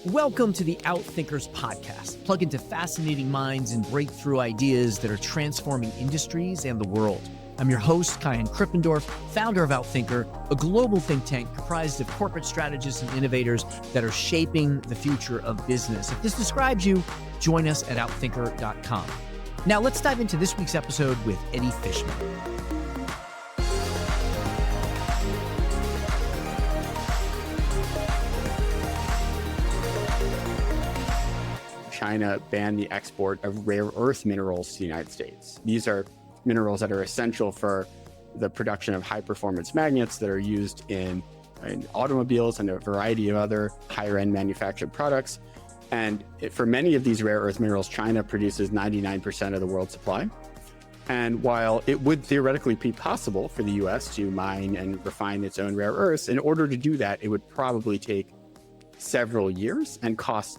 Welcome to the Outthinkers podcast. Plug into fascinating minds and breakthrough ideas that are transforming industries and the world. I'm your host, Kyan Krippendorf, founder of Outthinker, a global think tank comprised of corporate strategists and innovators that are shaping the future of business. If this describes you, join us at outthinker.com. Now let's dive into this week's episode with Eddie Fishman. China banned the export of rare earth minerals to the United States. These are minerals that are essential for the production of high-performance magnets that are used in automobiles and a variety of other higher-end manufactured products. And for many of these rare earth minerals, China produces 99% of the world's supply. And while it would theoretically be possible for the US to mine and refine its own rare earths, in order to do that, it would probably take several years and cost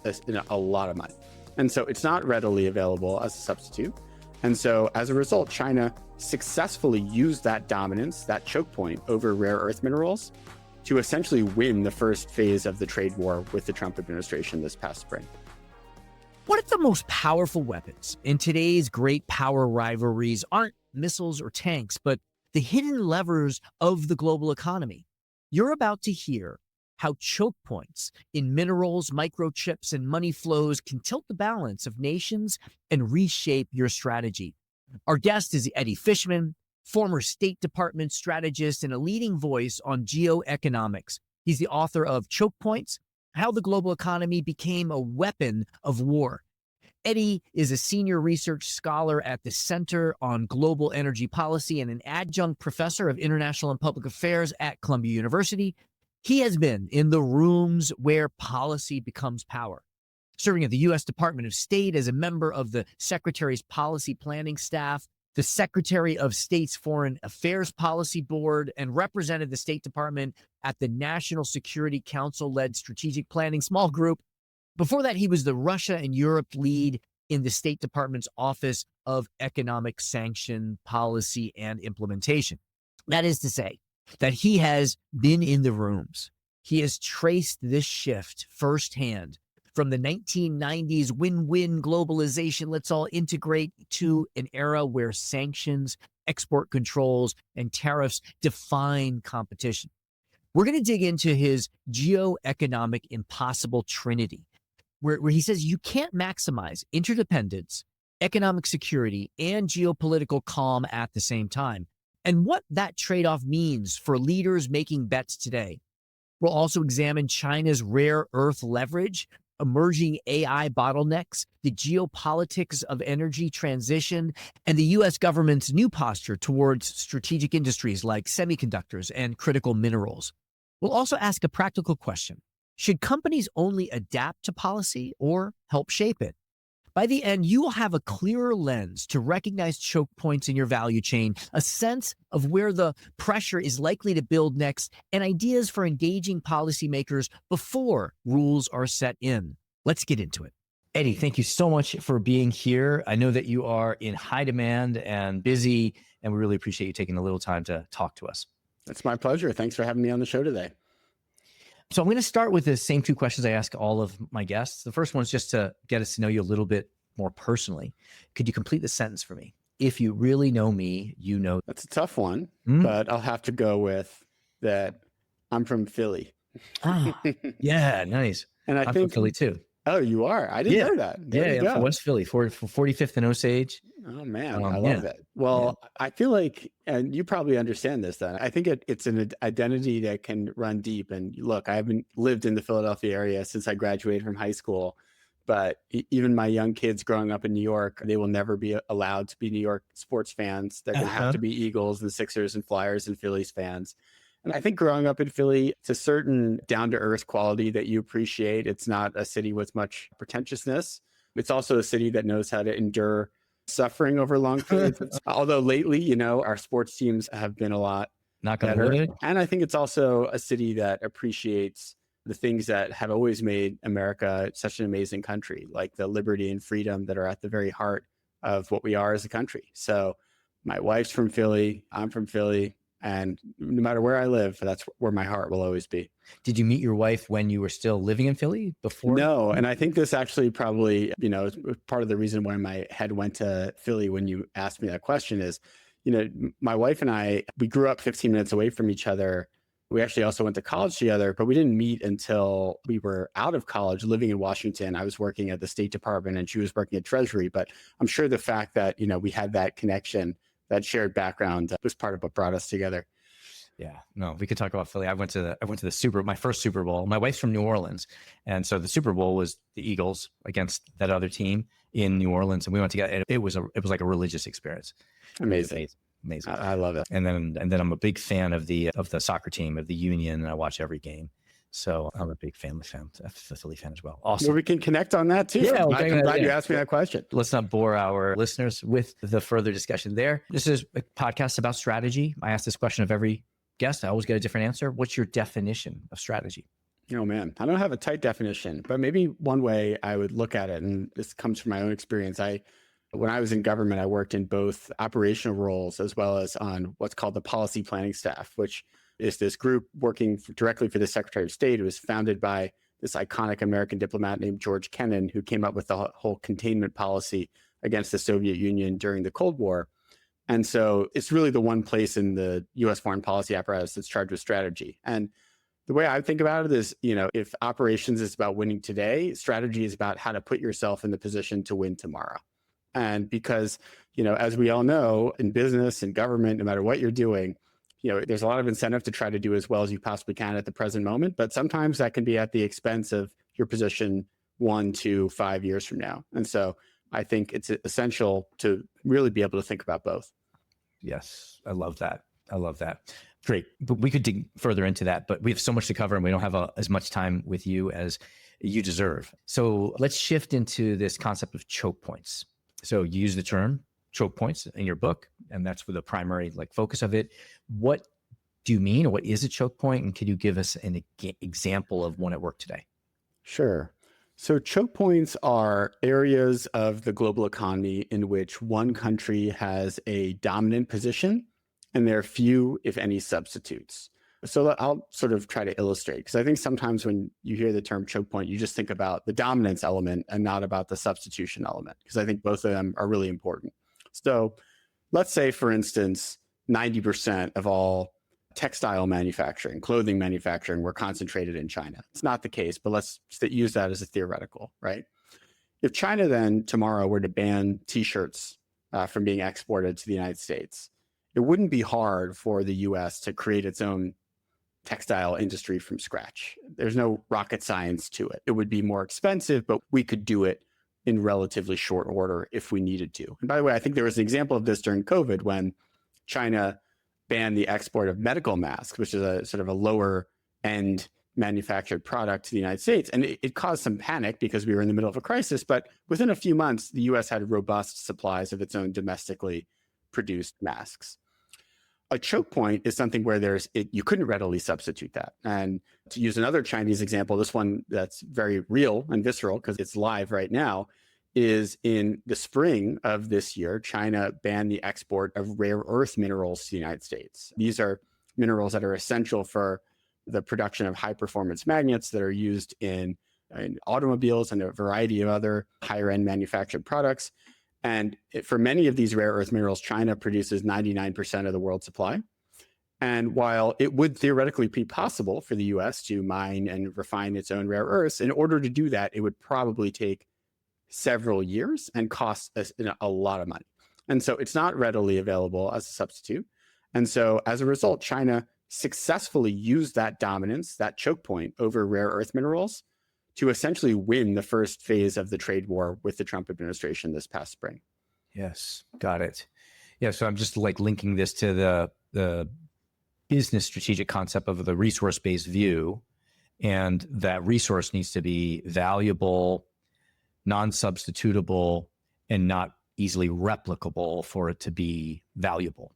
a lot of money. And so it's not readily available as a substitute. And so as a result, China successfully used that dominance, that choke point over rare earth minerals to essentially win the first phase of the trade war with the Trump administration this past spring. One of the most powerful weapons in today's great power rivalries aren't missiles or tanks, but the hidden levers of the global economy. You're about to hear how choke points in minerals, microchips, and money flows can tilt the balance of nations and reshape your strategy. Our guest is Eddie Fishman, former State Department strategist and a leading voice on geo-economics. He's the author of Choke Points: How the Global Economy Became a Weapon of War. Eddie is a senior research scholar at the Center on Global Energy Policy and an adjunct professor of international and public affairs at Columbia University. He has been in the rooms where policy becomes power, serving at the U.S. Department of State as a member of the Secretary's Policy Planning Staff, the Secretary of State's Foreign Affairs Policy Board, and represented the State Department at the National Security Council-led Strategic Planning Small Group. Before that, he was the Russia and Europe lead in the State Department's Office of Economic Sanction Policy and Implementation. That is to say, that he has been in the rooms. He has traced this shift firsthand from the 1990s win-win globalization, let's all integrate, to an era where sanctions, export controls, and tariffs define competition. We're going to dig into his geo-economic impossible trinity, where he says you can't maximize interdependence, economic security, and geopolitical calm at the same time, and what that trade-off means for leaders making bets today. We'll also examine China's rare earth leverage, emerging AI bottlenecks, the geopolitics of energy transition, and the U.S. government's new posture towards strategic industries like semiconductors and critical minerals. We'll also ask a practical question. Should companies only adapt to policy or help shape it? By the end, you will have a clearer lens to recognize choke points in your value chain, a sense of where the pressure is likely to build next, and ideas for engaging policymakers before rules are set in. Let's get into it. Eddie, thank you so much for being here. I know that you are in high demand and busy, and we really appreciate you taking a little time to talk to us. It's my pleasure. Thanks for having me on the show today. So I'm going to start with the same two questions I ask all of my guests. The first one is just to get us to know you a little bit more personally. Could you complete the sentence for me? If you really know me, you know. That's a tough one, but I'll have to go with that. I'm from Philly. Ah, yeah, nice. And I'm from Philly too. Oh, you are? I didn't know that. I'm from West Philly, 45th and Osage. Oh, man. I love that. Well, I feel like, and you probably understand this then, I think it's an identity that can run deep. And look, I haven't lived in the Philadelphia area since I graduated from high school. But even my young kids growing up in New York, they will never be allowed to be New York sports fans. They're going to have to be Eagles and Sixers and Flyers and Phillies fans. And I think growing up in Philly, it's a certain down-to-earth quality that you appreciate. It's not a city with much pretentiousness. It's also a city that knows how to endure suffering over long periods. Although lately, our sports teams have been a lot better. And I think it's also a city that appreciates the things that have always made America such an amazing country, like the liberty and freedom that are at the very heart of what we are as a country. So my wife's from Philly. I'm from Philly. And no matter where I live, that's where my heart will always be. Did you meet your wife when you were still living in Philly before? No. And I think this actually probably, is part of the reason why my head went to Philly when you asked me that question is, my wife and I, we grew up 15 minutes away from each other. We actually also went to college together, but we didn't meet until we were out of college living in Washington. I was working at the State Department and she was working at Treasury. But I'm sure the fact that, we had that connection, that shared background was part of what brought us together. Yeah, no, we could talk about Philly. I went to my first Super Bowl. My wife's from New Orleans. And so the Super Bowl was the Eagles against that other team in New Orleans. And we went together. It was like a religious experience. Amazing. Amazing. I love it. And then I'm a big fan of the soccer team, of the Union, and I watch every game. So I'm a big family fan, a Philly fan as well. Awesome. Well, we can connect on that too. Yeah, I'm glad you asked me that question. Let's not bore our listeners with the further discussion there. This is a podcast about strategy. I ask this question of every guest. I always get a different answer. What's your definition of strategy? Oh man, I don't have a tight definition, but maybe one way I would look at it, and this comes from my own experience. When I was in government, I worked in both operational roles as well as on what's called the policy planning staff, which is this group working directly for the Secretary of State. It was founded by this iconic American diplomat named George Kennan, who came up with the whole containment policy against the Soviet Union during the Cold War. And so it's really the one place in the US foreign policy apparatus that's charged with strategy. And the way I think about it is, if operations is about winning today, strategy is about how to put yourself in the position to win tomorrow. And because, as we all know, in business and government, no matter what you're doing, there's a lot of incentive to try to do as well as you possibly can at the present moment. But sometimes that can be at the expense of your position 1 to 5 years from now. And so I think it's essential to really be able to think about both. Yes, I love that. Great. But we could dig further into that, but we have so much to cover and we don't have as much time with you as you deserve. So let's shift into this concept of choke points. So you use the term choke points in your book, and that's the primary focus of it. What do you mean, or what is a choke point? And can you give us an example of one at work today? Sure. So choke points are areas of the global economy in which one country has a dominant position and there are few, if any, substitutes. So I'll sort of try to illustrate, because I think sometimes when you hear the term choke point, you just think about the dominance element and not about the substitution element, because I think both of them are really important. So let's say, for instance, 90% of all textile manufacturing, clothing manufacturing were concentrated in China. It's not the case, but let's use that as a theoretical, right? If China then tomorrow were to ban T-shirts from being exported to the United States, it wouldn't be hard for the US to create its own textile industry from scratch. There's no rocket science to it. It would be more expensive, but we could do it in relatively short order if we needed to. And by the way, I think there was an example of this during COVID when China banned the export of medical masks, which is a sort of a lower end manufactured product to the United States. And it caused some panic because we were in the middle of a crisis. But within a few months, the US had robust supplies of its own domestically produced masks. A choke point is something where you couldn't readily substitute that. And to use another Chinese example, this one that's very real and visceral because it's live right now, is in the spring of this year, China banned the export of rare earth minerals to the United States. These are minerals that are essential for the production of high performance magnets that are used in automobiles and a variety of other higher end manufactured products. And for many of these rare earth minerals, China produces 99% of the world's supply. And while it would theoretically be possible for the US to mine and refine its own rare earths, in order to do that, it would probably take several years and cost us a lot of money. And so it's not readily available as a substitute. And so as a result, China successfully used that dominance, that choke point over rare earth minerals to essentially win the first phase of the trade war with the Trump administration this past spring. Yes, got it. Yeah, so I'm just linking this to the business strategic concept of the resource-based view, and that resource needs to be valuable, non-substitutable, and not easily replicable for it to be valuable.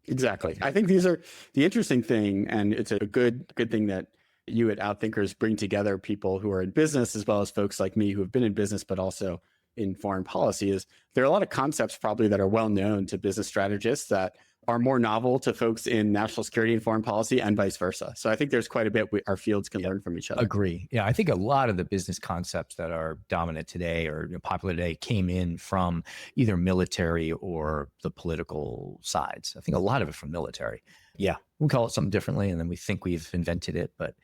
Exactly. I think these are the interesting thing, and it's a good thing that you at Outthinkers bring together people who are in business as well as folks like me who have been in business, but also in foreign policy. Is there are a lot of concepts probably that are well known to business strategists that are more novel to folks in national security and foreign policy and vice versa. So I think there's quite a bit our fields can learn from each other. Agree. Yeah, I think a lot of the business concepts that are dominant today or popular today came in from either military or the political sides. I think a lot of it from military. Yeah, we call it something differently and then we think we've invented it, but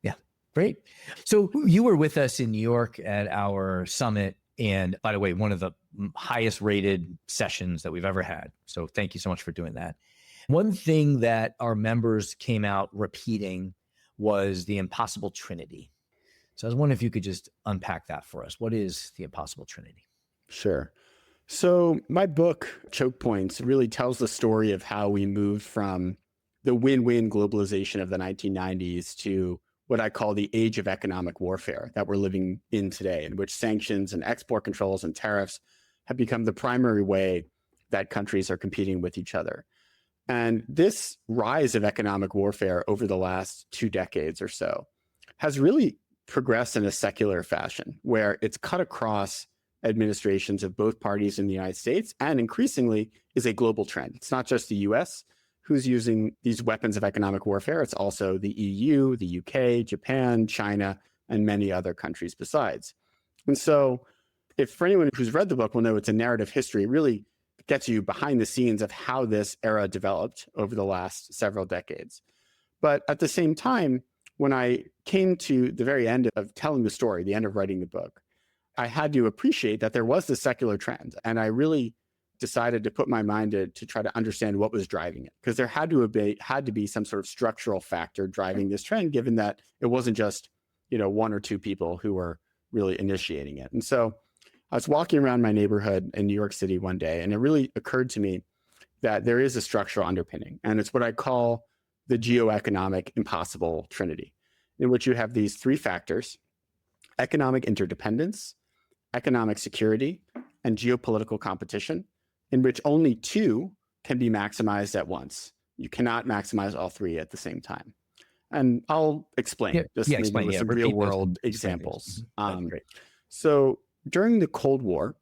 yeah, great. So you were with us in New York at our summit. And by the way, one of the highest rated sessions that we've ever had. So thank you so much for doing that. One thing that our members came out repeating was the impossible trinity. So I was wondering if you could just unpack that for us. What is the impossible trinity? Sure. So my book, Choke Points, really tells the story of how we moved from the win-win globalization of the 1990s to what I call the age of economic warfare that we're living in today, in which sanctions and export controls and tariffs have become the primary way that countries are competing with each other. And this rise of economic warfare over the last 2 decades or so has really progressed in a secular fashion, where it's cut across administrations of both parties in the United States and increasingly is a global trend. It's not just the US who's using these weapons of economic warfare. It's also the EU, the UK, Japan, China, and many other countries besides. And so if for anyone who's read the book will know it's a narrative history, it really gets you behind the scenes of how this era developed over the last several decades. But at the same time, when I came to the very end of telling the story, the end of writing the book, I had to appreciate that there was this secular trend. And I really decided to put my mind to try to understand what was driving it, because there had to be some sort of structural factor driving this trend, given that it wasn't just, one or two people who were really initiating it. And so I was walking around my neighborhood in New York City one day, and it really occurred to me that there is a structural underpinning, and it's what I call the geo-economic impossible trinity, in which you have these 3 factors: economic interdependence, economic security, and geopolitical competition, in which only 2 can be maximized at once. You cannot maximize all 3 at the same time. And I'll explain with some real world examples. So during the Cold War,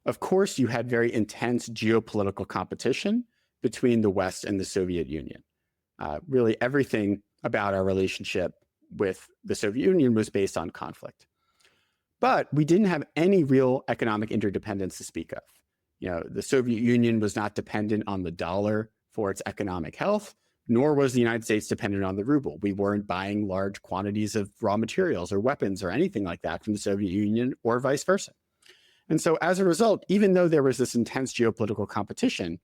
of course, you had very intense geopolitical competition between the West and the Soviet Union. Really, everything about our relationship with the Soviet Union was based on conflict. But we didn't have any real economic interdependence to speak of. The Soviet Union was not dependent on the dollar for its economic health, nor was the United States dependent on the ruble. We weren't buying large quantities of raw materials or weapons or anything like that from the Soviet Union or vice versa. And so as a result, even though there was this intense geopolitical competition,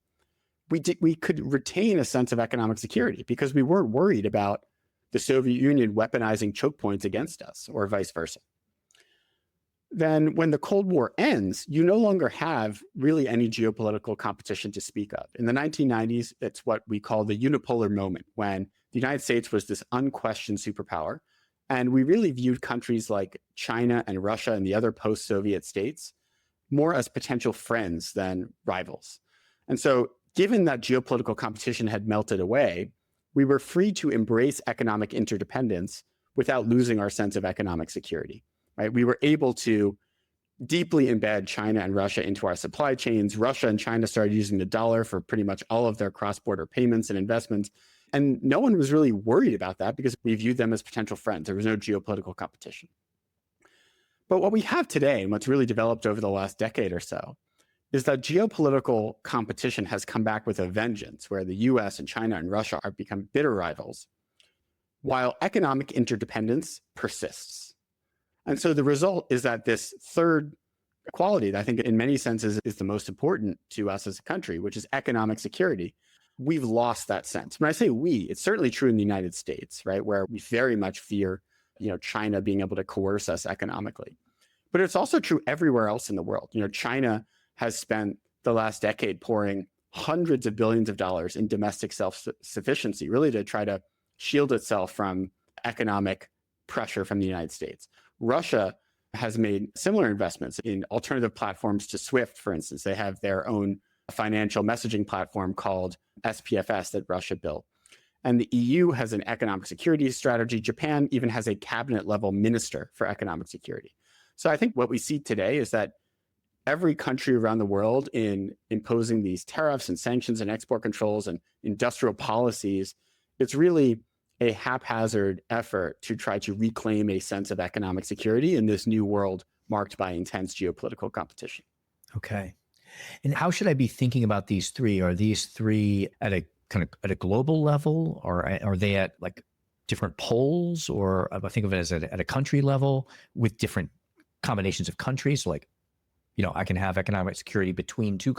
we could retain a sense of economic security because we weren't worried about the Soviet Union weaponizing choke points against us or vice versa. Then when the Cold War ends, you no longer have really any geopolitical competition to speak of. In the 1990s, it's what we call the unipolar moment, when the United States was this unquestioned superpower. And we really viewed countries like China and Russia and the other post-Soviet states more as potential friends than rivals. And so given that geopolitical competition had melted away, we were free to embrace economic interdependence without losing our sense of economic security. Right? We were able to deeply embed China and Russia into our supply chains. Russia and China started using the dollar for pretty much all of their cross-border payments and investments. And no one was really worried about that because we viewed them as potential friends. There was no geopolitical competition. But what we have today, and what's really developed over the last decade or so, is that geopolitical competition has come back with a vengeance, where the US and China and Russia are become bitter rivals, while economic interdependence persists. And so the result is that this third quality that I think in many senses is the most important to us as a country, which is economic security, we've lost that sense. When I say we, it's certainly true in the United States, right, where we very much fear, China being able to coerce us economically. But it's also true everywhere else in the world. China has spent the last decade pouring hundreds of billions of dollars in domestic self-sufficiency, really to try to shield itself from economic pressure from the United States. Russia has made similar investments in alternative platforms to SWIFT, for instance. They have their own financial messaging platform called SPFS that Russia built. And the EU has an economic security strategy. Japan even has a cabinet level minister for economic security. So I think what we see today is that every country around the world in imposing these tariffs and sanctions and export controls and industrial policies, it's really a haphazard effort to try to reclaim a sense of economic security in this new world marked by intense geopolitical competition. Okay. And how should I be thinking about these three? Are these three at a kind of at a global level, or are they at like different poles, or I think of it as at a country level with different combinations of countries? So like, I can have economic security between two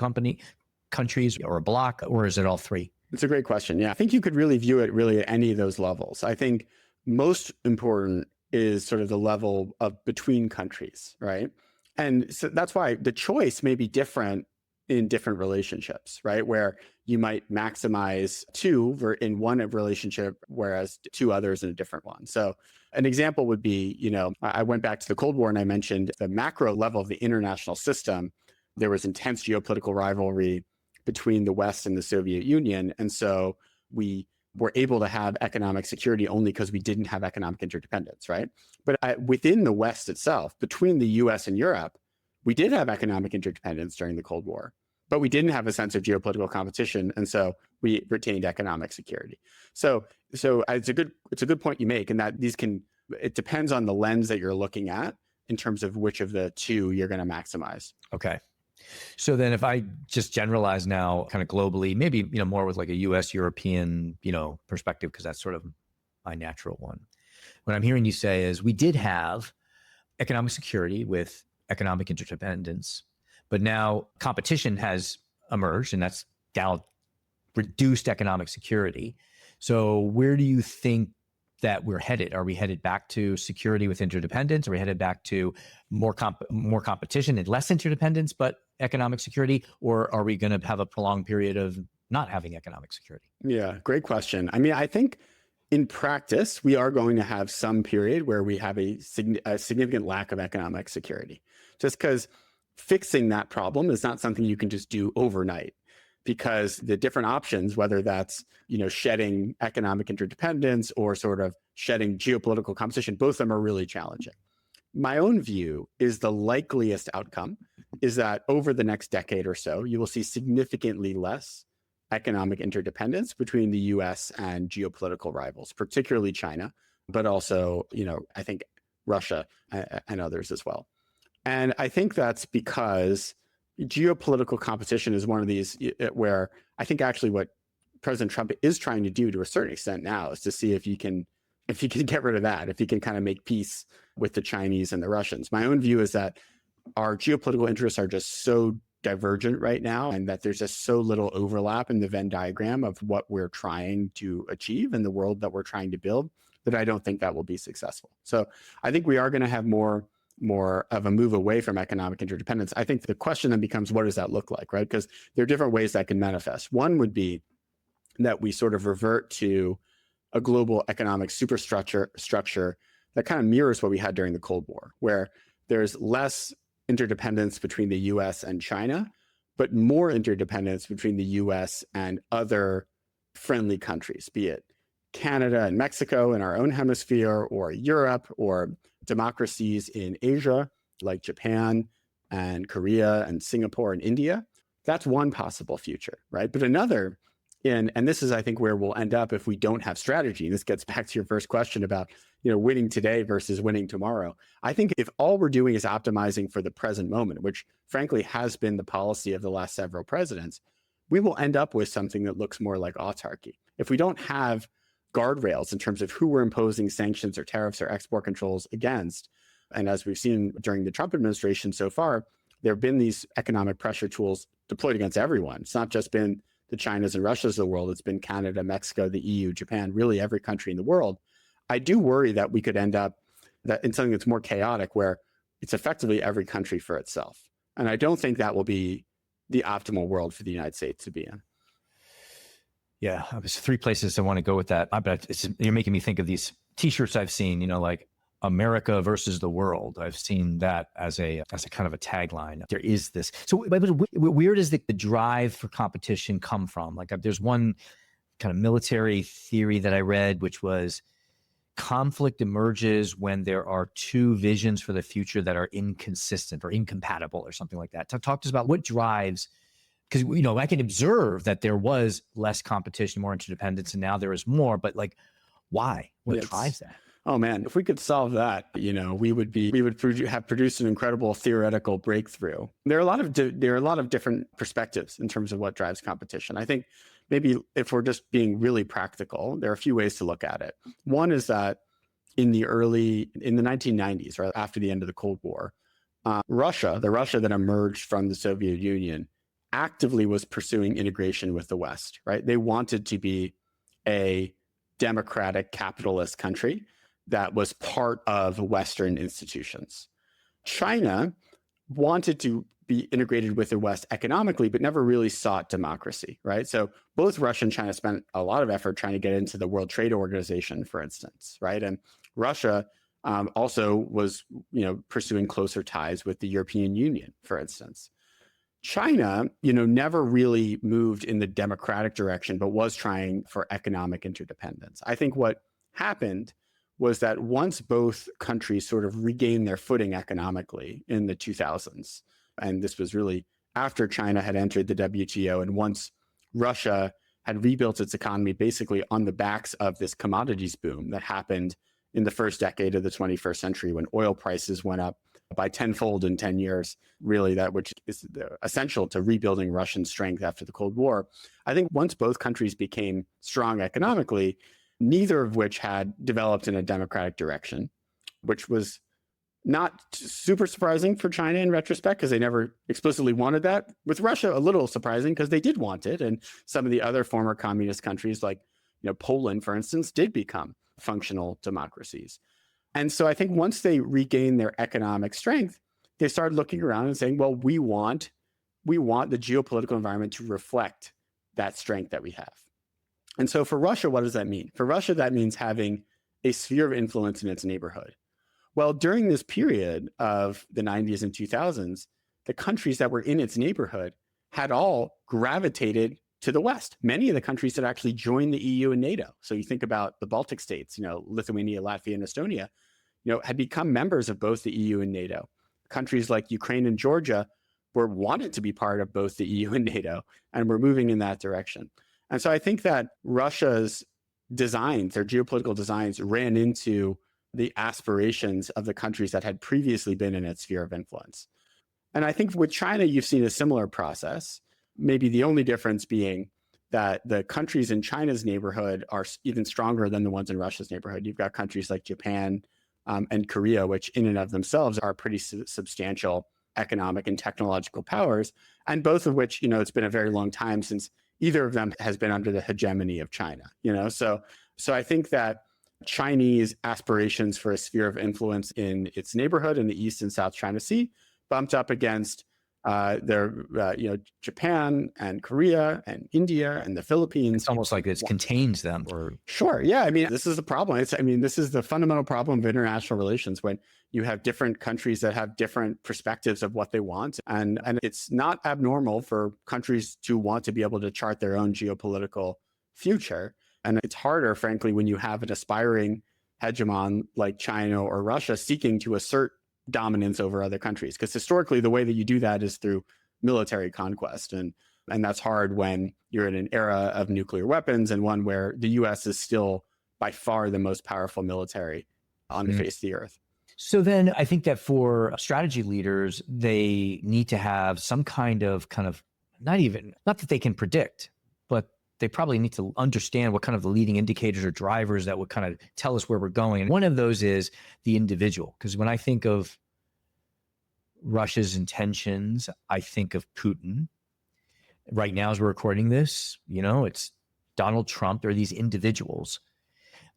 countries or a bloc, or is it all three? It's a great question. Yeah, I think you could really view it really at any of those levels. I think most important is sort of the level of between countries, right? And so that's why the choice may be different in different relationships, right? Where you might maximize two in one relationship, whereas two others in a different one. So an example would be, I went back to the Cold War and I mentioned the macro level of the international system. There was intense geopolitical rivalry between the West and the Soviet Union. And so we were able to have economic security only because we didn't have economic interdependence, right? But within the West itself, between the US and Europe, we did have economic interdependence during the Cold War, but we didn't have a sense of geopolitical competition. And so we retained economic security. So it's a good point you make, in that it depends on the lens that you're looking at in terms of which of the two you're going to maximize. Okay. So then if I just generalize now kind of globally, maybe, more with like a US, European, perspective, because that's sort of my natural one. What I'm hearing you say is we did have economic security with economic interdependence, but now competition has emerged, and that's now reduced economic security. So where do you think that we're headed? Are we headed back to security with interdependence? Are we headed back to more competition and less interdependence, but economic security? Or are we going to have a prolonged period of not having economic security? Yeah, great question. I mean, I think in practice, we are going to have some period where we have a significant lack of economic security, just because fixing that problem is not something you can just do overnight. Because the different options, whether that's, shedding economic interdependence or sort of shedding geopolitical competition, both of them are really challenging. My own view is the likeliest outcome is that over the next decade or so, you will see significantly less economic interdependence between the US and geopolitical rivals, particularly China, but also, I think Russia and others as well. And I think that's because geopolitical competition is one of these where I think actually what President Trump is trying to do to a certain extent now is to see if he can get rid of that, if he can kind of make peace with the Chinese and the Russians. My own view is that our geopolitical interests are just so divergent right now, and that there's just so little overlap in the Venn diagram of what we're trying to achieve and the world that we're trying to build, that I don't think that will be successful. So I think we are going to have more of a move away from economic interdependence. I think the question then becomes, what does that look like, right? Because there are different ways that can manifest. One would be that we sort of revert to a global economic superstructure that kind of mirrors what we had during the Cold War, where there's less interdependence between the US and China, but more interdependence between the US and other friendly countries, be it Canada and Mexico in our own hemisphere, or Europe, or democracies in Asia, like Japan and Korea and Singapore and India. That's one possible future, right? But another, and this is, I think, where we'll end up if we don't have strategy. This gets back to your first question about, winning today versus winning tomorrow. I think if all we're doing is optimizing for the present moment, which frankly has been the policy of the last several presidents, we will end up with something that looks more like autarky. If we don't have guardrails in terms of who we're imposing sanctions or tariffs or export controls against, and as we've seen during the Trump administration so far, there have been these economic pressure tools deployed against everyone. It's not just been the Chinas and Russias of the world. It's been Canada, Mexico, the EU, Japan, really every country in the world. I do worry that we could end up in something that's more chaotic, where it's effectively every country for itself. And I don't think that will be the optimal world for the United States to be in. Yeah, there's three places I want to go with that. I bet you're making me think of these T-shirts I've seen, like America versus the world. I've seen that as a kind of a tagline. There is this. So where does the drive for competition come from? Like there's one kind of military theory that I read, which was conflict emerges when there are two visions for the future that are inconsistent or incompatible or something like that. Talk to us about what drives, because, I can observe that there was less competition, more interdependence, and now there is more, but like, why? What drives that? Oh man, if we could solve that, we would have produced an incredible theoretical breakthrough. There are a lot of different perspectives in terms of what drives competition. I think maybe if we're just being really practical, there are a few ways to look at it. One is that in the 1990s, right after the end of the Cold War, the Russia that emerged from the Soviet Union actively was pursuing integration with the West, right? They wanted to be a democratic capitalist country that was part of Western institutions. China wanted to be integrated with the West economically, but never really sought democracy, right? So both Russia and China spent a lot of effort trying to get into the World Trade Organization, for instance, right? And Russia also was, pursuing closer ties with the European Union, for instance. China, never really moved in the democratic direction, but was trying for economic interdependence. I think what happened was that once both countries sort of regained their footing economically in the 2000s, and this was really after China had entered the WTO, and once Russia had rebuilt its economy basically on the backs of this commodities boom that happened in the first decade of the 21st century when oil prices went up by tenfold in 10 years, really that which is essential to rebuilding Russian strength after the Cold War. I think once both countries became strong economically, neither of which had developed in a democratic direction, which was not super surprising for China in retrospect because they never explicitly wanted that. With Russia, a little surprising because they did want it. And some of the other former communist countries like Poland, for instance, did become functional democracies. And so I think once they regained their economic strength, they started looking around and saying, well, we want the geopolitical environment to reflect that strength that we have. And so for Russia, what does that mean? For Russia, that means having a sphere of influence in its neighborhood. Well, during this period of the 90s and 2000s, the countries that were in its neighborhood had all gravitated to the West. Many of the countries had actually joined the EU and NATO. So you think about the Baltic states, Lithuania, Latvia, and Estonia, had become members of both the EU and NATO. Countries like Ukraine and Georgia wanted to be part of both the EU and NATO, and were moving in that direction. And so I think that Russia's designs, their geopolitical designs, ran into the aspirations of the countries that had previously been in its sphere of influence. And I think with China, you've seen a similar process, maybe the only difference being that the countries in China's neighborhood are even stronger than the ones in Russia's neighborhood. You've got countries like Japan and Korea, which in and of themselves are pretty substantial economic and technological powers, and both of which, it's been a very long time since either of them has been under the hegemony of China, So I think that Chinese aspirations for a sphere of influence in its neighborhood in the East and South China Sea bumped up against Japan and Korea and India and the Philippines. It's almost like it contains them. Sure. Yeah. I mean, this is the problem. This is the fundamental problem of international relations when you have different countries that have different perspectives of what they want. And it's not abnormal for countries to want to be able to chart their own geopolitical future. And it's harder, frankly, when you have an aspiring hegemon like China or Russia seeking to assert dominance over other countries. Because historically, the way that you do that is through military conquest. And that's hard when you're in an era of nuclear weapons and one where the US is still by far the most powerful military on the face of the earth. So then I think that for strategy leaders, they need to have some kind of not that they can predict, but they probably need to understand what kind of the leading indicators or drivers that would kind of tell us where we're going. And one of those is the individual. Because when I think of Russia's intentions, I think of Putin. Right now, as we're recording this, it's Donald Trump. There are these individuals.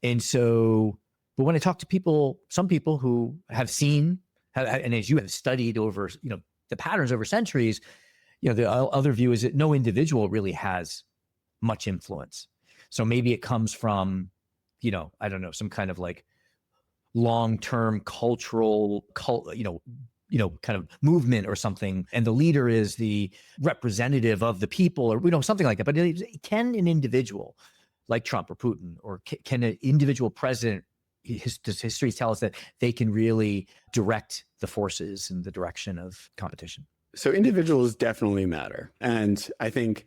And so, but when I talk to some people who have seen, and as you have studied over, the patterns over centuries, the other view is that no individual really has much influence. So maybe it comes from, I don't know, some kind of like long-term cultural, kind of movement or something. And the leader is the representative of the people or, something like that. But can an individual like Trump or Putin, or can an individual president does history tell us that they can really direct the forces in the direction of competition? So individuals definitely matter. And I think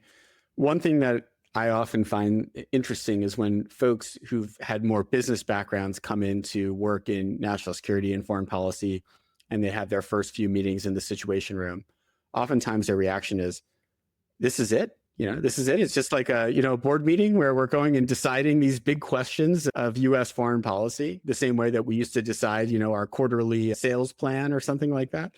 one thing that I often find interesting is when folks who've had more business backgrounds come in to work in national security and foreign policy, and they have their first few meetings in the Situation Room. Oftentimes their reaction is, this is it. This is it. It's just like a, board meeting where we're going and deciding these big questions of US foreign policy, the same way that we used to decide, our quarterly sales plan or something like that.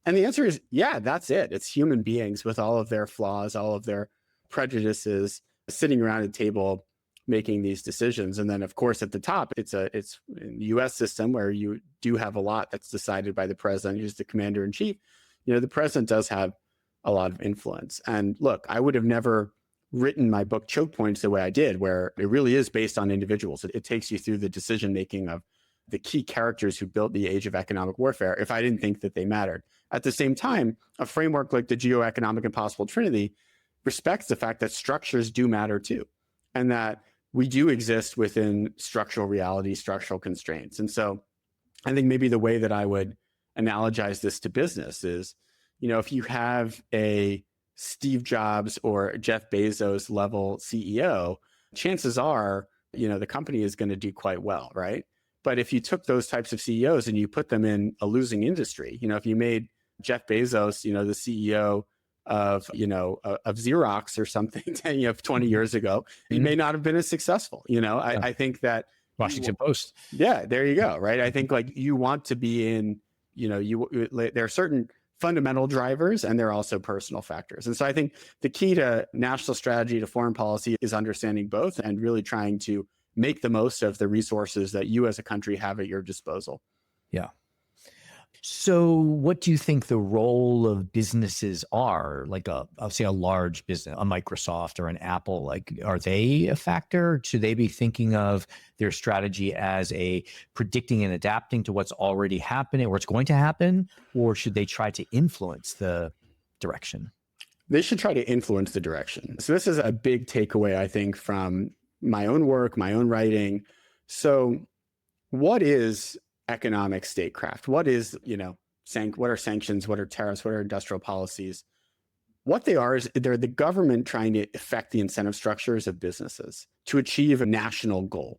And the answer is, yeah, that's it. It's human beings with all of their flaws, all of their prejudices, sitting around a table making these decisions. And then, of course, at the top, it's in the US system where you do have a lot that's decided by the president, who's the commander in chief. The president does have a lot of influence. And look, I would have never written my book Choke Points the way I did, where it really is based on individuals. It takes you through the decision making of the key characters who built the age of economic warfare, if I didn't think that they mattered. At the same time, a framework like the geo-economic and possible trinity respects the fact that structures do matter too, and that we do exist within structural reality, structural constraints. And so I think maybe the way that I would analogize this to business is, if you have a Steve Jobs or Jeff Bezos level CEO, chances are, the company is going to do quite well, right? But if you took those types of CEOs and you put them in a losing industry, if you made Jeff Bezos, the CEO of Xerox or something 20 years ago, he may not have been as successful. I think that Washington Post. Yeah, there you go. Right. I think like you want to be in, there are certain fundamental drivers and there are also personal factors. And so I think the key to national strategy to foreign policy is understanding both and really trying to make the most of the resources that you as a country have at your disposal. Yeah. So what do you think the role of businesses are? Like I'll say a large business, a Microsoft or an Apple, like, are they a factor? Should they be thinking of their strategy as a predicting and adapting to what's already happening or what's going to happen? Or should they try to influence the direction? They should try to influence the direction. So this is a big takeaway, I think, from my own work, my own writing. So what is economic statecraft? What is, what are sanctions? What are tariffs? What are industrial policies? What they are is they're the government trying to affect the incentive structures of businesses to achieve a national goal,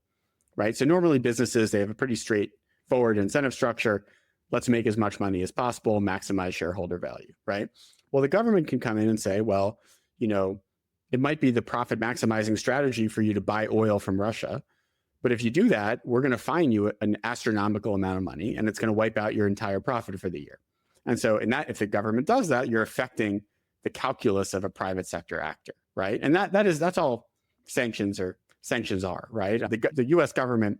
right? So normally businesses, they have a pretty straightforward incentive structure. Let's make as much money as possible, maximize shareholder value, right? Well, the government can come in and say, well, it might be the profit maximizing strategy for you to buy oil from Russia. But if you do that, we're going to fine you an astronomical amount of money, and it's going to wipe out your entire profit for the year. And so if the government does that, you're affecting the calculus of a private sector actor, right? And that's all sanctions are, right? The U.S. government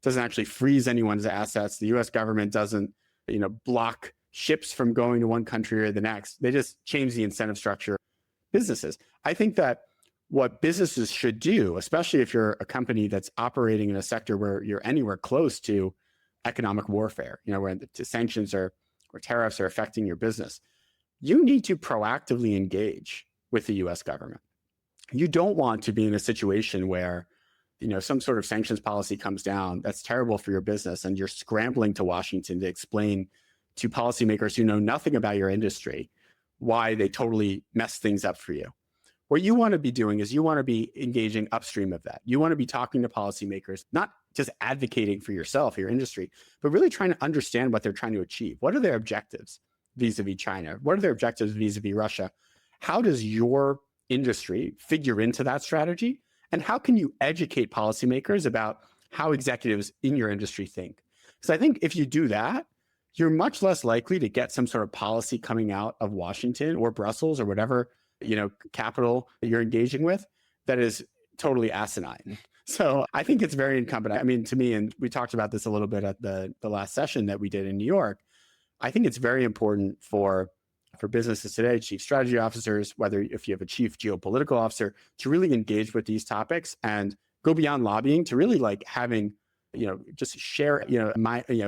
doesn't actually freeze anyone's assets. The U.S. government doesn't, block ships from going to one country or the next. They just change the incentive structure of businesses. I think that what businesses should do, especially if you're a company that's operating in a sector where you're anywhere close to economic warfare, where the sanctions or tariffs are affecting your business, you need to proactively engage with the US government. You don't want to be in a situation where, some sort of sanctions policy comes down that's terrible for your business and you're scrambling to Washington to explain to policymakers who know nothing about your industry why they totally mess things up for you. What you want to be doing is you want to be engaging upstream of that. You want to be talking to policymakers, not just advocating for yourself, your industry, but really trying to understand what they're trying to achieve. What are their objectives vis-a-vis China? What are their objectives vis-a-vis Russia? How does your industry figure into that strategy? And how can you educate policymakers about how executives in your industry think? Because I think if you do that, you're much less likely to get some sort of policy coming out of Washington or Brussels or whatever capital you're engaging with that is totally asinine. So I think it's very incumbent. I mean, to me, and we talked about this a little bit at the last session that we did in New York, I think it's very important for businesses today, chief strategy officers, whether if you have a chief geopolitical officer, to really engage with these topics and go beyond lobbying to really like having, just share,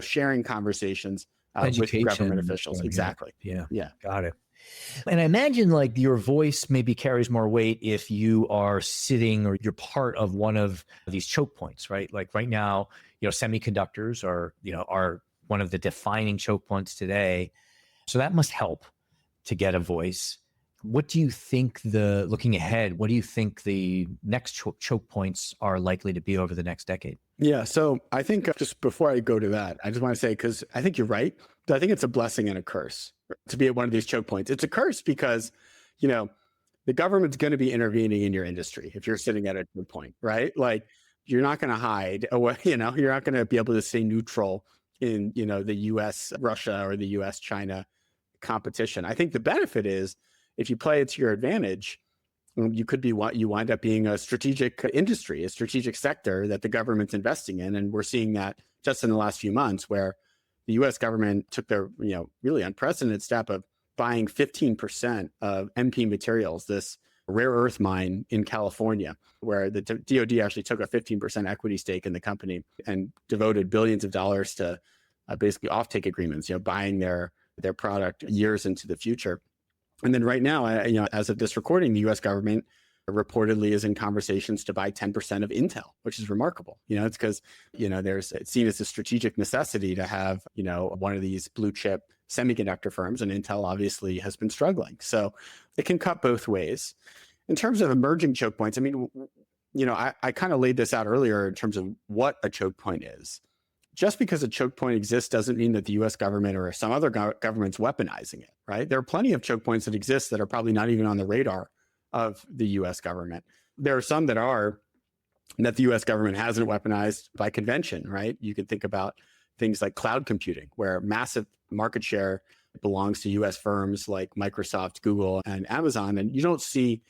sharing conversations with government officials. Exactly. Yeah. Got it. And I imagine like your voice maybe carries more weight if you are sitting or you're part of one of these choke points, right? Like right now, semiconductors are one of the defining choke points today. So that must help to get a voice. What do you think looking ahead, what do you think the next choke points are likely to be over the next decade? Yeah. So I think just before I go to that, I just want to say, because I think you're right, but I think it's a blessing and a curse to be at one of these choke points. It's a curse because, the government's going to be intervening in your industry if you're sitting at a choke point, right? Like you're not going to hide away, you're not going to be able to stay neutral in, the US, Russia or the US, China competition. I think the benefit is if you play it to your advantage, you could be what you wind up being a strategic industry, a strategic sector that the government's investing in. And we're seeing that just in the last few months where the US government took their, really unprecedented step of buying 15% of MP materials, this rare earth mine in California, where the DoD actually took a 15% equity stake in the company and devoted billions of dollars to basically offtake agreements, buying their product years into the future. And then right now, as of this recording, the U.S. government reportedly is in conversations to buy 10% of Intel, which is remarkable. It's because, it's seen as a strategic necessity to have, one of these blue chip semiconductor firms, and Intel obviously has been struggling. So it can cut both ways. In terms of emerging choke points, I mean, I kind of laid this out earlier in terms of what a choke point is. Just because a choke point exists doesn't mean that the US government or some other government's weaponizing it, right? There are plenty of choke points that exist that are probably not even on the radar of the US government. There are some that the US government hasn't weaponized by convention, right? You could think about things like cloud computing, where massive market share belongs to US firms like Microsoft, Google, and Amazon. And you don't see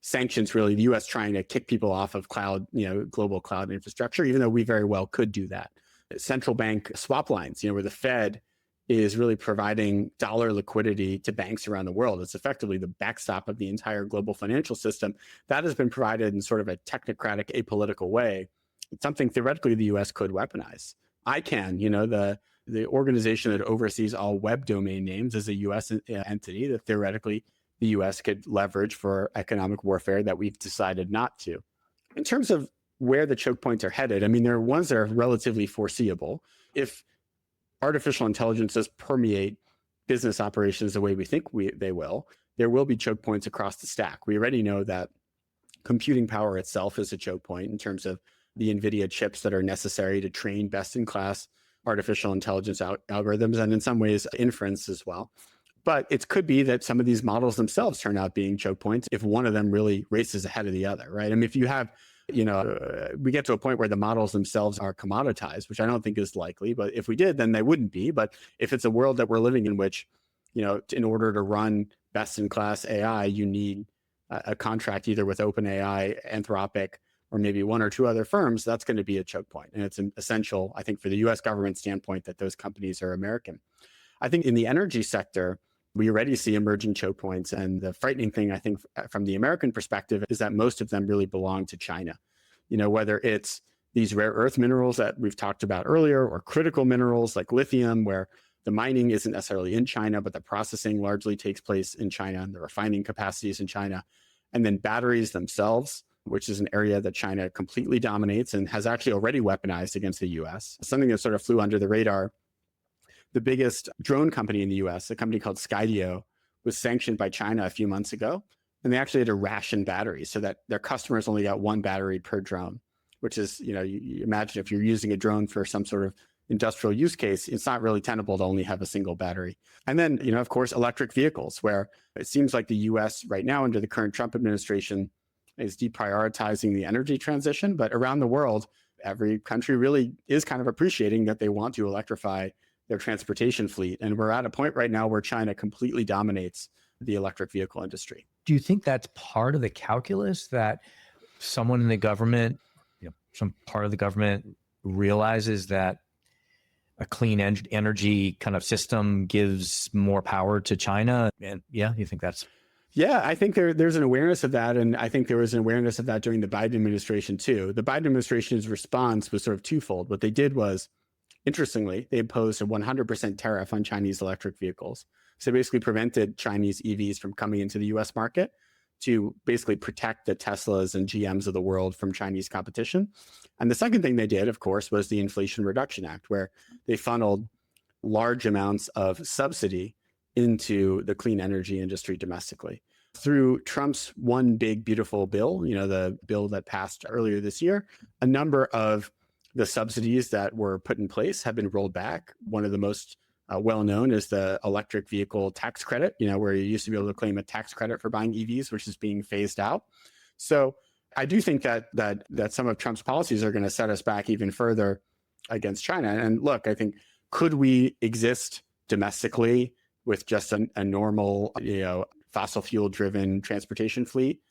sanctions really, the US trying to kick people off of cloud, global cloud infrastructure, even though we very well could do that. Central bank swap lines, where the Fed is really providing dollar liquidity to banks around the world. It's effectively the backstop of the entire global financial system. That has been provided in sort of a technocratic, apolitical way. It's something theoretically the US could weaponize. ICANN, the organization that oversees all web domain names, is a US entity that theoretically the US could leverage for economic warfare that we've decided not to. In terms of where the choke points are headed, I mean, there are ones that are relatively foreseeable. If artificial intelligence does permeate business operations the way we think they will, there will be choke points across the stack. We already know that computing power itself is a choke point in terms of the NVIDIA chips that are necessary to train best-in-class artificial intelligence algorithms, and in some ways inference as well. But it could be that some of these models themselves turn out being choke points if one of them really races ahead of the other, right? I mean, if you have we get to a point where the models themselves are commoditized, which I don't think is likely, but if we did, then they wouldn't be. But if it's a world that we're living in, which, in order to run best in class AI, you need a contract either with OpenAI, Anthropic, or maybe one or two other firms, that's going to be a choke point. And it's essential, I think, for the US government standpoint that those companies are American. I think in the energy sector, we already see emerging choke points. And the frightening thing, I think, from the American perspective, is that most of them really belong to China. Whether it's these rare earth minerals that we've talked about earlier, or critical minerals like lithium, where the mining isn't necessarily in China, but the processing largely takes place in China, and the refining capacities in China. And then batteries themselves, which is an area that China completely dominates and has actually already weaponized against the US. Something that sort of flew under the radar. The biggest drone company in the US, a company called Skydio, was sanctioned by China a few months ago. And they actually had to ration batteries so that their customers only got one battery per drone, which is, you imagine if you're using a drone for some sort of industrial use case, it's not really tenable to only have a single battery. And then, of course, electric vehicles, where it seems like the US right now under the current Trump administration is deprioritizing the energy transition. But around the world, every country really is kind of appreciating that they want to electrify their transportation fleet. And we're at a point right now where China completely dominates the electric vehicle industry. Do you think that's part of the calculus, that someone in the government, some part of the government realizes that a clean energy kind of system gives more power to China? And you think that's... Yeah, I think there's an awareness of that. And I think there was an awareness of that during the Biden administration too. The Biden administration's response was sort of twofold. What they did was Interestingly, they imposed a 100% tariff on Chinese electric vehicles. So basically prevented Chinese EVs from coming into the US market to basically protect the Teslas and GMs of the world from Chinese competition. And the second thing they did, of course, was the Inflation Reduction Act, where they funneled large amounts of subsidy into the clean energy industry domestically. Through Trump's one big beautiful bill, the bill that passed earlier this year, a number of the subsidies that were put in place have been rolled back. One of the most well-known is the electric vehicle tax credit, where you used to be able to claim a tax credit for buying EVs, which is being phased out. So I do think that some of Trump's policies are going to set us back even further against China. And look, I think, could we exist domestically with just a normal, fossil fuel driven transportation fleet?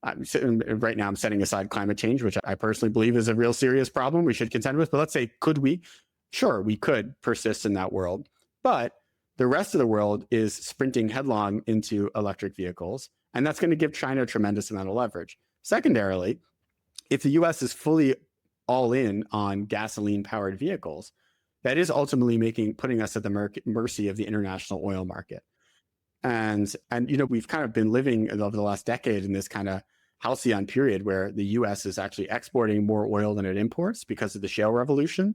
Right now, I'm setting aside climate change, which I personally believe is a real serious problem we should contend with. But let's say, could we? Sure, we could persist in that world. But the rest of the world is sprinting headlong into electric vehicles. And that's going to give China a tremendous amount of leverage. Secondarily, if the US is fully all in on gasoline powered vehicles, that is ultimately putting us at the mercy of the international oil market. And we've kind of been living over the last decade in this kind of halcyon period where the US is actually exporting more oil than it imports because of the shale revolution.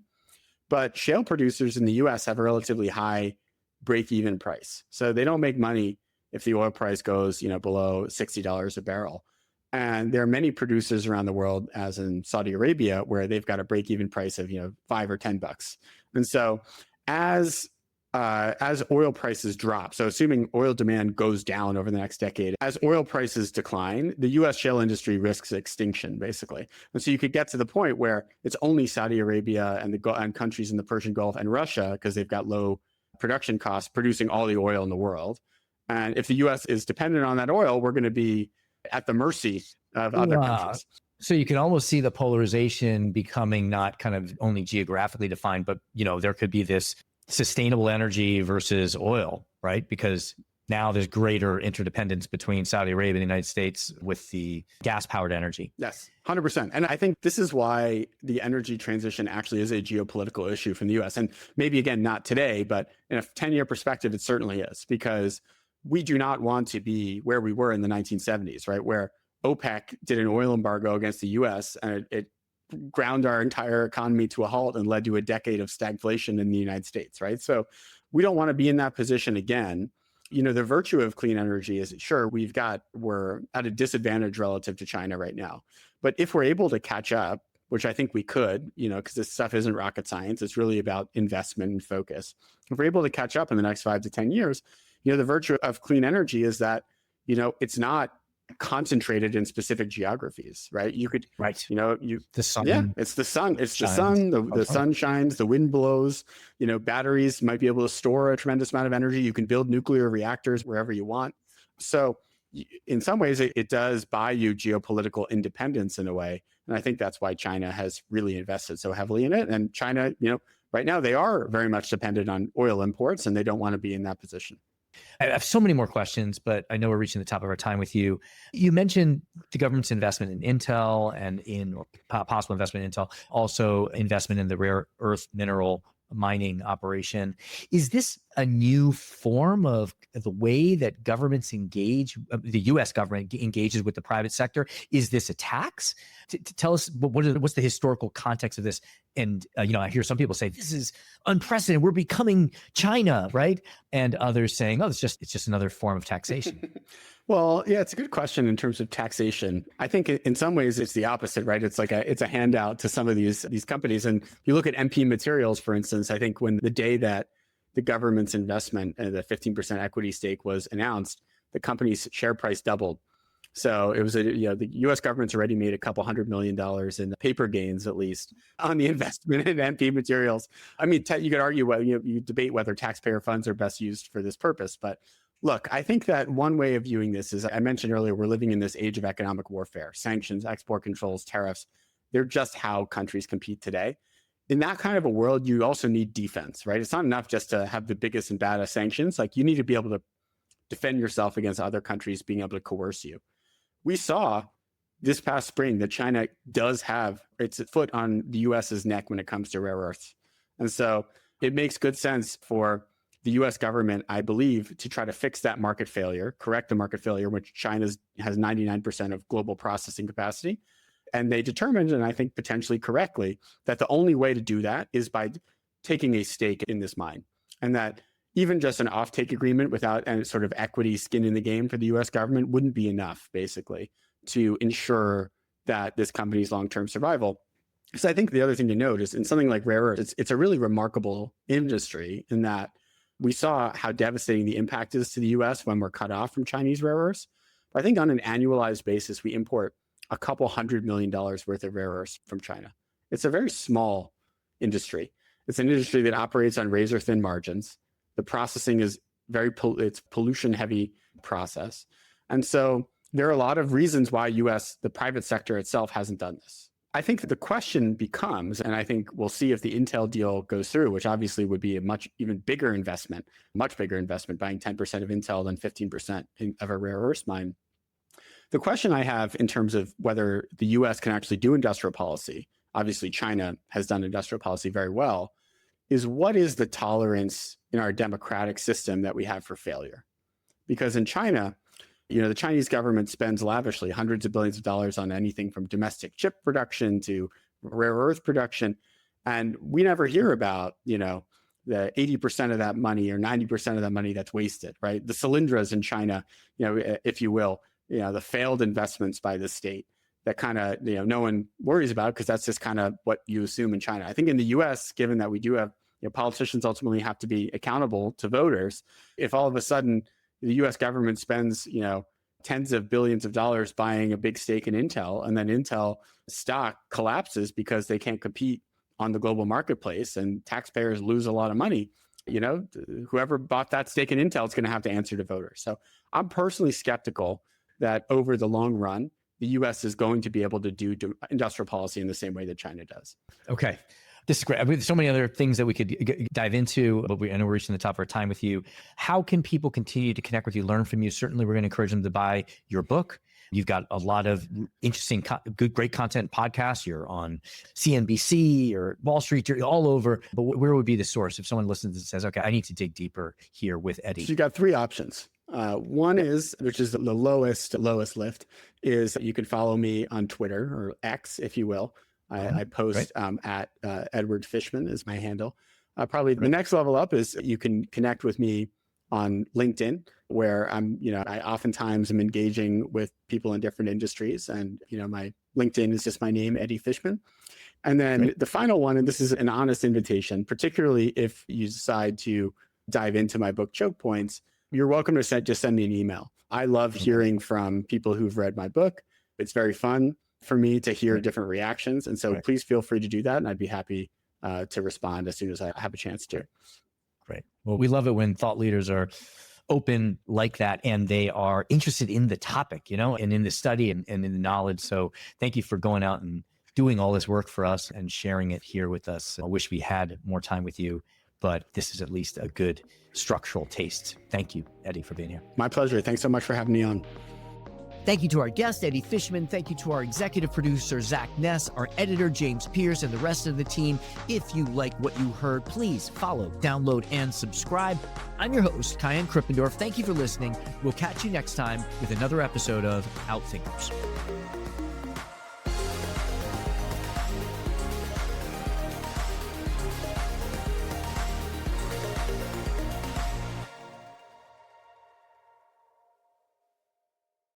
But shale producers in the US have a relatively high break-even price. So they don't make money if the oil price goes, below $60 a barrel. And there are many producers around the world, as in Saudi Arabia, where they've got a break-even price of, $5 or $10. And so as oil prices drop, so assuming oil demand goes down over the next decade, as oil prices decline, the US shale industry risks extinction, basically. And so you could get to the point where it's only Saudi Arabia and countries in the Persian Gulf and Russia, because they've got low production costs, producing all the oil in the world. And if the US is dependent on that oil, we're going to be at the mercy of other countries. So you can almost see the polarization becoming not kind of only geographically defined, but, there could be this sustainable energy versus oil, right? Because now there's greater interdependence between Saudi Arabia and the United States with the gas-powered energy. Yes, 100%. And I think this is why the energy transition actually is a geopolitical issue from the US. And maybe, again, not today, but in a 10-year perspective, it certainly is, because we do not want to be where we were in the 1970s, right? Where OPEC did an oil embargo against the US and it ground our entire economy to a halt and led to a decade of stagflation in the United States, right? So we don't want to be in that position again. The virtue of clean energy is, sure, we're at a disadvantage relative to China right now. But if we're able to catch up, which I think we could, because this stuff isn't rocket science, it's really about investment and focus. If we're able to catch up in the next 5 to 10 years, the virtue of clean energy is that, it's not concentrated in specific geographies, right? You could, the sun. Yeah, it's the sun. It's the sun. The sun shines, the wind blows, batteries might be able to store a tremendous amount of energy. You can build nuclear reactors wherever you want. So in some ways, it does buy you geopolitical independence in a way. And I think that's why China has really invested so heavily in it. And China, right now they are very much dependent on oil imports and they don't want to be in that position. I have so many more questions, but I know we're reaching the top of our time with you. You mentioned the government's investment in Intel and possible investment in Intel, also investment in the rare earth mineral mining operation. Is this a new form of the way that governments engage, the U.S. government engages with the private sector? Is this a tax? Tell us what's the historical context of this? And I hear some people say this is unprecedented. We're becoming China, right? And others saying, oh, it's just another form of taxation. Well, yeah, it's a good question in terms of taxation. I think in some ways it's the opposite, right? It's a handout to some of these companies. And if you look at MP Materials, for instance, I think when the day that the government's investment and the 15% equity stake was announced, the company's share price doubled. So it was the U.S. government's already made a couple $100 million in paper gains, at least, on the investment in MP Materials. I mean, you could argue you debate whether taxpayer funds are best used for this purpose, but look, I think that one way of viewing this is, I mentioned earlier, we're living in this age of economic warfare. Sanctions, export controls, tariffs, they're just how countries compete today. In that kind of a world, you also need defense, right? It's not enough just to have the biggest and baddest sanctions. Like, you need to be able to defend yourself against other countries being able to coerce you. We saw this past spring that China does have its foot on the US's neck when it comes to rare earths. And so it makes good sense for the US government, I believe, to try to fix that market failure, correct the market failure, which China has 99% of global processing capacity. And they determined, and I think potentially correctly, that the only way to do that is by taking a stake in this mine. And that even just an offtake agreement without any sort of equity skin in the game for the US government wouldn't be enough, basically, to ensure that this company's long-term survival. So I think the other thing to note is in something like rare earths, it's a really remarkable industry in that we saw how devastating the impact is to the US when we're cut off from Chinese rare earths. But I think on an annualized basis, we import a couple $100 million worth of rare earths from China. It's a very small industry. It's an industry that operates on razor thin margins. The processing is it's pollution heavy process. And so there are a lot of reasons why the private sector itself hasn't done this. I think that the question becomes, and I think we'll see if the Intel deal goes through, which obviously would be a much bigger investment, buying 10% of Intel than 15% of a rare earth mine. The question I have in terms of whether the US can actually do industrial policy, obviously China has done industrial policy very well, is what is the tolerance in our democratic system that we have for failure? Because in China, the Chinese government spends lavishly hundreds of billions of dollars on anything from domestic chip production to rare earth production. And we never hear about, the 80% of that money or 90% of that money that's wasted, right? The cylinders in China, if you will, the failed investments by the state that kind of, no one worries about because that's just kind of what you assume in China. I think in the US, given that we do have, politicians ultimately have to be accountable to voters. If all of a sudden the US government spends, tens of billions of dollars buying a big stake in Intel, and then Intel stock collapses because they can't compete on the global marketplace and taxpayers lose a lot of money, whoever bought that stake in Intel is going to have to answer to voters. So I'm personally skeptical that over the long run, the US is going to be able to do industrial policy in the same way that China does. Okay. This is great. I mean, there's so many other things that we could dive into, but I know we're reaching the top of our time with you. How can people continue to connect with you, learn from you? Certainly, we're going to encourage them to buy your book. You've got a lot of interesting, great content podcasts. You're on CNBC or Wall Street, you're all over. But where would be the source if someone listens and says, okay, I need to dig deeper here with Eddie? So you got three options. One is, which is the lowest lift, is that you can follow me on Twitter or X, if you will. I post at Edward Fishman is my handle. Probably the next level up is you can connect with me on LinkedIn, where I oftentimes am engaging with people in different industries. And, my LinkedIn is just my name, Eddie Fishman. And then the final one, and this is an honest invitation, particularly if you decide to dive into my book, Choke Points, you're welcome to just send me an email. I love hearing from people who've read my book. It's very fun for me to hear different reactions. And so please feel free to do that. And I'd be happy to respond as soon as I have a chance to. Great. Well, we love it when thought leaders are open like that and they are interested in the topic, and in the study and in the knowledge. So thank you for going out and doing all this work for us and sharing it here with us. I wish we had more time with you, but this is at least a good structural taste. Thank you, Eddie, for being here. My pleasure. Thanks so much for having me on. Thank you to our guest, Eddie Fishman. Thank you to our executive producer, Zach Ness, our editor, James Pierce, and the rest of the team. If you like what you heard, please follow, download, and subscribe. I'm your host, Kyan Krippendorf. Thank you for listening. We'll catch you next time with another episode of Outthinkers.